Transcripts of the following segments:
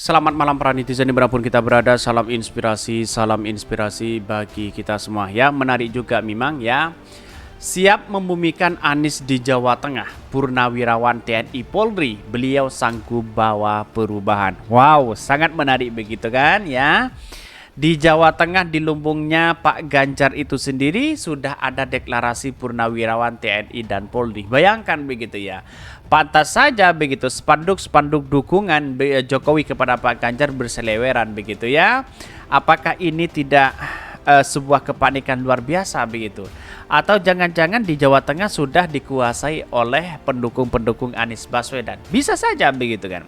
Selamat malam para netizen dimanapun kita berada. Salam inspirasi bagi kita semua ya. Menarik juga memang ya. Siap membumikan Anies di Jawa Tengah, Purnawirawan TNI Polri, beliau sanggup bawa perubahan. Wow, sangat menarik begitu kan ya. Di Jawa Tengah, di lumbungnya Pak Ganjar itu sendiri sudah ada deklarasi Purnawirawan TNI dan Polri. Bayangkan begitu ya. Pantas saja begitu spanduk-spanduk dukungan Jokowi kepada Pak Ganjar berseleweran begitu ya. Apakah ini tidak sebuah kepanikan luar biasa begitu? Atau jangan-jangan di Jawa Tengah sudah dikuasai oleh pendukung-pendukung Anies Baswedan? Bisa saja begitu kan.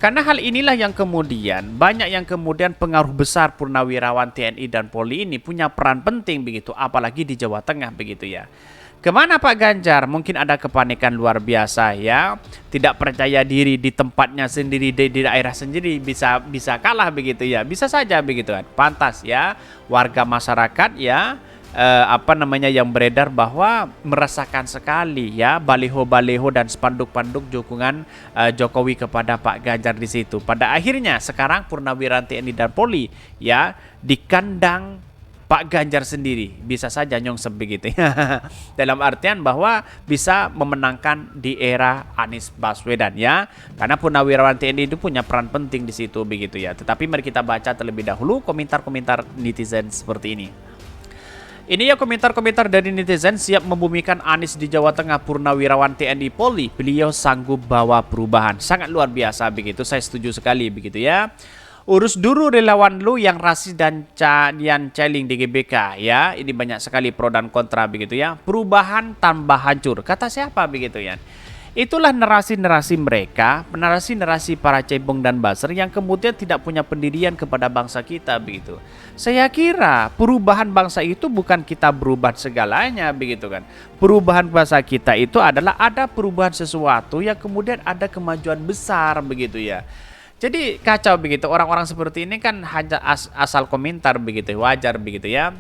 Karena hal inilah yang kemudian banyak yang kemudian pengaruh besar Purnawirawan TNI dan Polri ini punya peran penting begitu, apalagi di Jawa Tengah begitu ya. Kemana Pak Ganjar? Mungkin ada kepanikan luar biasa ya, tidak percaya diri di tempatnya sendiri, di daerah sendiri bisa kalah begitu ya, bisa saja begitu kan. Pantas ya warga masyarakat ya yang beredar bahwa merasakan sekali ya baliho-baliho dan spanduk-panduk dukungan Jokowi kepada Pak Ganjar di situ. Pada akhirnya sekarang Purnawirawan TNI dan Polri ya di kandang Pak Ganjar sendiri bisa saja nyongsep begitu ya. Dalam artian bahwa bisa memenangkan di era Anies Baswedan ya. Karena Purnawirawan TNI itu punya peran penting di situ begitu ya. Tetapi mari kita baca terlebih dahulu komentar-komentar netizen seperti ini. Ini ya komentar-komentar dari netizen. Siap membumikan Anies di Jawa Tengah, Purnawirawan TNI Polri, beliau sanggup bawa perubahan. Sangat luar biasa begitu, saya setuju sekali begitu ya. Urus dulu relawan lu yang rasis dan celing di GBK ya. Ini banyak sekali pro dan kontra begitu ya. Perubahan tambah hancur, kata siapa begitu ya. Itulah narasi-narasi mereka, narasi-narasi para cebong dan buzzer yang kemudian tidak punya pendirian kepada bangsa kita begitu. Saya kira perubahan bangsa itu bukan kita berubah segalanya begitu kan. Perubahan bangsa kita itu adalah ada perubahan sesuatu yang kemudian ada kemajuan besar begitu ya. Jadi kacau begitu, orang-orang seperti ini kan hanya asal komentar begitu, wajar begitu ya.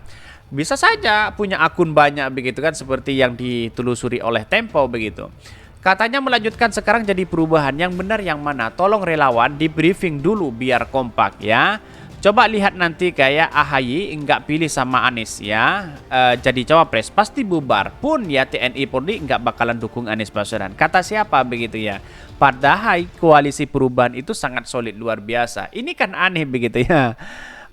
Bisa saja punya akun banyak begitu kan, seperti yang ditelusuri oleh Tempo begitu. Katanya melanjutkan sekarang jadi perubahan, yang benar yang mana? Tolong relawan di briefing dulu biar kompak ya. Coba lihat nanti kayak AHY nggak pilih sama Anies ya, jadi cawapres pasti bubar pun ya. TNI Polri nggak bakalan dukung Anies Baswedan. Kata siapa begitu ya? Padahal koalisi perubahan itu sangat solid luar biasa. Ini kan aneh begitu ya.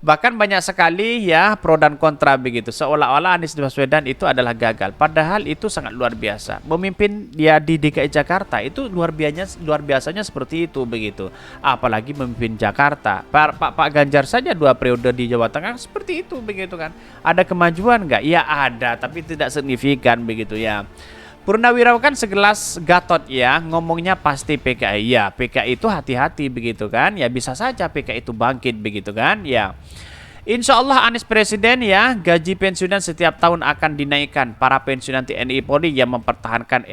Bahkan banyak sekali ya pro dan kontra begitu. Seolah-olah Anies Baswedan itu adalah gagal. Padahal itu sangat luar biasa. Memimpin dia di DKI Jakarta itu luar biasanya seperti itu begitu. Apalagi memimpin Jakarta. Pak Ganjar saja 2 periode di Jawa Tengah seperti itu begitu kan. Ada kemajuan nggak? Ya ada, tapi tidak signifikan begitu ya. Purnawirawan kan segelas Gatot ya, ngomongnya pasti PKI ya. PKI itu hati-hati begitu kan. Ya bisa saja PKI itu bangkit begitu kan ya. Insya Allah Anies Presiden ya, gaji pensiunan setiap tahun akan dinaikkan. Para pensiunan TNI Polri yang mempertahankan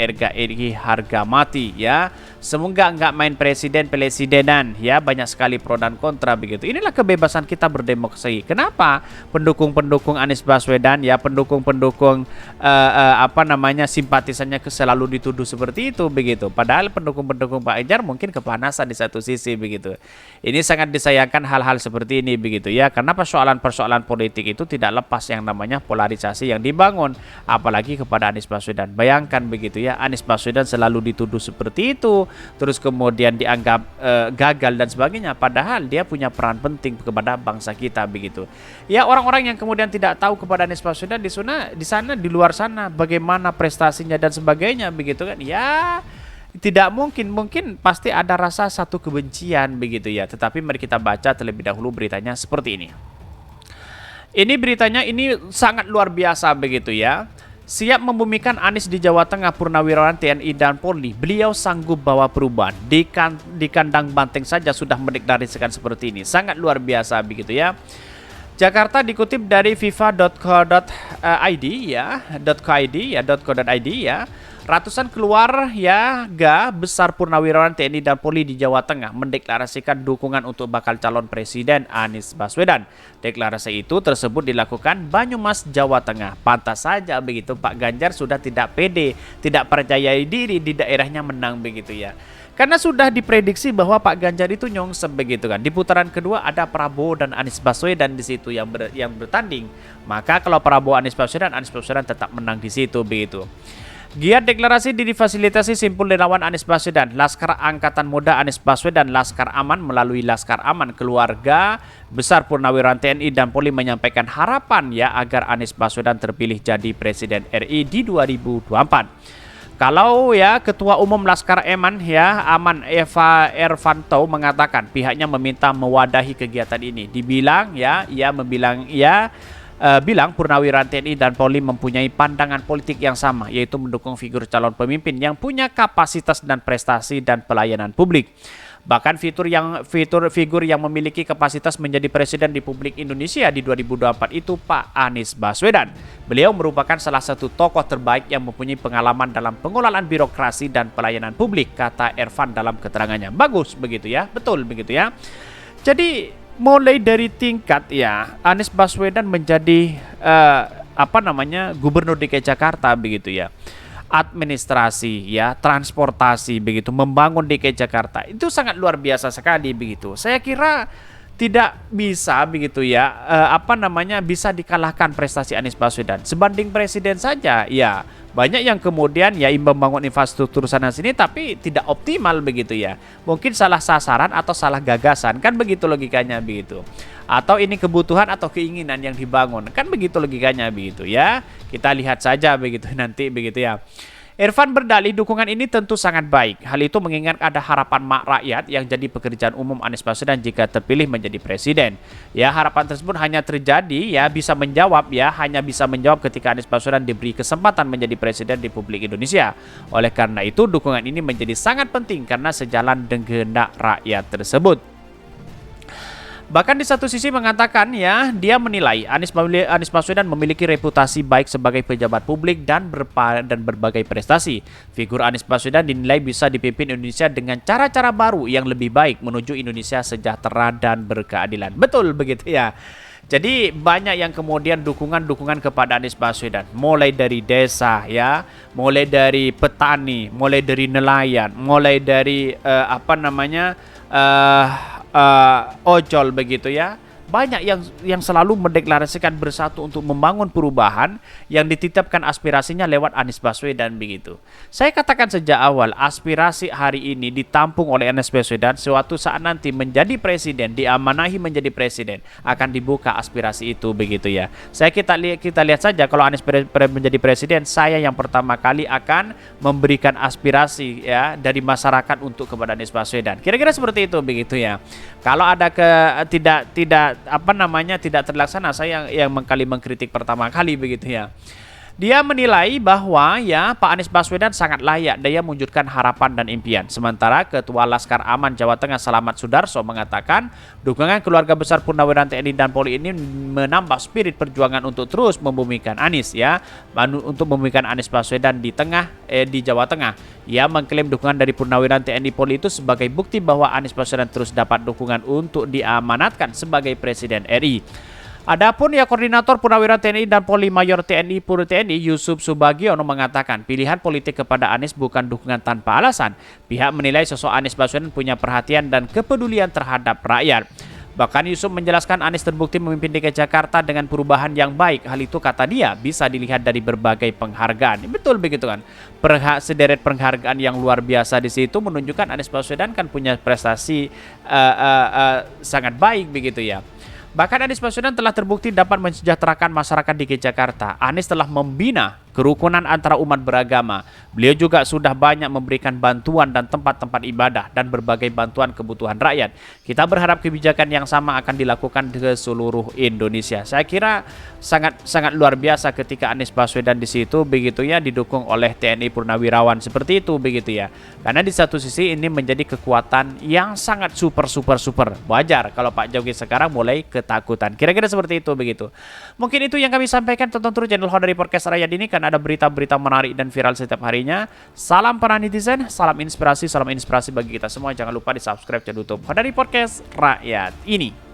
harga mati ya. Semoga nggak main presidenan ya, banyak sekali pro dan kontra begitu. Inilah kebebasan kita berdemokrasi. Kenapa pendukung-pendukung Anies Baswedan ya, pendukung-pendukung simpatisannya selalu dituduh seperti itu begitu. Padahal pendukung-pendukung Pak Ganjar mungkin kepanasan di satu sisi begitu. Ini sangat disayangkan hal-hal seperti ini begitu ya, karena persoalan politik itu tidak lepas yang namanya polarisasi yang dibangun, apalagi kepada Anies Baswedan. Bayangkan begitu ya, Anies Baswedan selalu dituduh seperti itu, terus kemudian dianggap gagal dan sebagainya, padahal dia punya peran penting kepada bangsa kita begitu. Ya, orang-orang yang kemudian tidak tahu kepada Anies Baswedan di luar sana bagaimana prestasinya dan sebagainya begitu kan. Ya, tidak mungkin pasti ada rasa satu kebencian begitu ya. Tetapi mari kita baca terlebih dahulu beritanya seperti ini. Ini beritanya ini sangat luar biasa begitu ya. Siap membumikan Anies di Jawa Tengah, Purnawirawan TNI dan Polri, beliau sanggup bawa perubahan. Di kandang banteng saja sudah mendeklarasikan seperti ini. Sangat luar biasa begitu ya. Jakarta dikutip dari fifa.co.id ya, .co.id ya. Ratusan keluarga besar Purnawirawan TNI dan Polri di Jawa Tengah mendeklarasikan dukungan untuk bakal calon presiden Anies Baswedan. Deklarasi itu tersebut dilakukan Banyumas, Jawa Tengah. Pantas saja begitu Pak Ganjar sudah tidak pede, tidak percaya diri di daerahnya menang begitu ya. Karena sudah diprediksi bahwa Pak Ganjar itu nyongsep begitu kan. Di putaran kedua ada Prabowo dan Anies Baswedan di situ yang bertanding. Maka kalau Prabowo Anies Baswedan tetap menang di situ begitu. Giat deklarasi difasilitasi simpul relawan Anies Baswedan, Laskar Angkatan Muda Anies Baswedan, Laskar Aman melalui Laskar Aman Keluarga Besar Purnawirawan TNI dan Polri menyampaikan harapan ya agar Anies Baswedan terpilih jadi Presiden RI di 2024. Kalau ya Ketua Umum Laskar Aman ya Aman Eva Ervanto mengatakan pihaknya meminta mewadahi kegiatan ini. Dibilang ya bilang Purnawirawan TNI dan Polri mempunyai pandangan politik yang sama, yaitu mendukung figur calon pemimpin yang punya kapasitas dan prestasi dan pelayanan publik. Bahkan figur yang memiliki kapasitas menjadi Presiden Republik Indonesia di 2024 itu Pak Anies Baswedan. Beliau merupakan salah satu tokoh terbaik yang mempunyai pengalaman dalam pengelolaan birokrasi dan pelayanan publik, kata Ervan dalam keterangannya. Bagus begitu ya, betul begitu ya. Jadi mulai dari tingkat ya Anies Baswedan menjadi Gubernur DKI Jakarta begitu ya. Administrasi ya, transportasi begitu, membangun DKI Jakarta itu sangat luar biasa sekali begitu. Saya kira tidak bisa begitu ya bisa dikalahkan prestasi Anies Baswedan. Sebanding presiden saja ya. Banyak yang kemudian ya membangun infrastruktur sana sini tapi tidak optimal begitu ya. Mungkin salah sasaran atau salah gagasan, kan begitu logikanya begitu. Atau ini kebutuhan atau keinginan yang dibangun, kan begitu logikanya begitu ya. Kita lihat saja begitu nanti begitu ya. Irfan berdalih dukungan ini tentu sangat baik. Hal itu mengingat ada harapan mak rakyat yang jadi pekerjaan umum Anies Baswedan jika terpilih menjadi presiden. Ya, harapan tersebut hanya terjadi hanya bisa menjawab ketika Anies Baswedan diberi kesempatan menjadi presiden Republik Indonesia. Oleh karena itu dukungan ini menjadi sangat penting karena sejalan dengan kehendak rakyat tersebut. Bahkan di satu sisi mengatakan ya, dia menilai Anies Baswedan memiliki reputasi baik sebagai pejabat publik dan berbagai prestasi. Figur Anies Baswedan dinilai bisa dipimpin Indonesia dengan cara-cara baru yang lebih baik menuju Indonesia sejahtera dan berkeadilan. Betul begitu ya. Jadi banyak yang kemudian dukungan kepada Anies Baswedan, mulai dari desa ya, mulai dari petani, mulai dari nelayan, mulai dari ojol begitu ya. Banyak yang selalu mendeklarasikan bersatu untuk membangun perubahan yang dititipkan aspirasinya lewat Anies Baswedan begitu. Saya katakan sejak awal aspirasi hari ini ditampung oleh Anies Baswedan, suatu saat nanti menjadi presiden, diamanahi menjadi presiden, akan dibuka aspirasi itu begitu ya. Kita lihat saja kalau Anies menjadi presiden, saya yang pertama kali akan memberikan aspirasi ya dari masyarakat untuk kepada Anies Baswedan. Kira-kira seperti itu begitu ya. Kalau ada tidak terlaksana, saya yang mengkritik pertama kali begitu ya. Dia menilai bahwa ya Pak Anies Baswedan sangat layak dia mewujudkan harapan dan impian. Sementara Ketua Laskar Aman Jawa Tengah Slamet Sudarso mengatakan dukungan keluarga besar Purnawirawan TNI dan Polri ini menambah spirit perjuangan untuk terus membumikan Anies ya, untuk membumikan Anies Baswedan di Jawa Tengah. Ia mengklaim dukungan dari Purnawirawan TNI Polri itu sebagai bukti bahwa Anies Baswedan terus dapat dukungan untuk diamanatkan sebagai Presiden RI. Adapun ya Koordinator Purnawirawan TNI dan Polri Mayor TNI Pur TNI Yusuf Subagiono mengatakan pilihan politik kepada Anies bukan dukungan tanpa alasan. Pihak menilai sosok Anies Baswedan punya perhatian dan kepedulian terhadap rakyat. Bahkan Yusuf menjelaskan Anies terbukti memimpin DKI Jakarta dengan perubahan yang baik. Hal itu kata dia bisa dilihat dari berbagai penghargaan. Betul begitu kan? Sederet penghargaan yang luar biasa di situ menunjukkan Anies Baswedan kan punya prestasi sangat baik begitu ya. Bahkan Anies Baswedan telah terbukti dapat mensejahterakan masyarakat DKI Jakarta. Anies telah membina kerukunan antara umat beragama. Beliau juga sudah banyak memberikan bantuan dan tempat-tempat ibadah dan berbagai bantuan kebutuhan rakyat. Kita berharap kebijakan yang sama akan dilakukan ke seluruh Indonesia. Saya kira sangat luar biasa ketika Anies Baswedan di situ begitu ya, didukung oleh TNI Purnawirawan seperti itu begitu ya. Karena di satu sisi ini menjadi kekuatan yang sangat super. Wajar kalau Pak Jokowi sekarang mulai ketakutan. Kira-kira seperti itu begitu. Mungkin itu yang kami sampaikan. Tonton terus channel Honda Podcast Rakyat ini karena ada berita-berita menarik dan viral setiap harinya. Salam para netizen, salam inspirasi bagi kita semua. Jangan lupa di subscribe channel YouTube Honda Podcast Rakyat ini.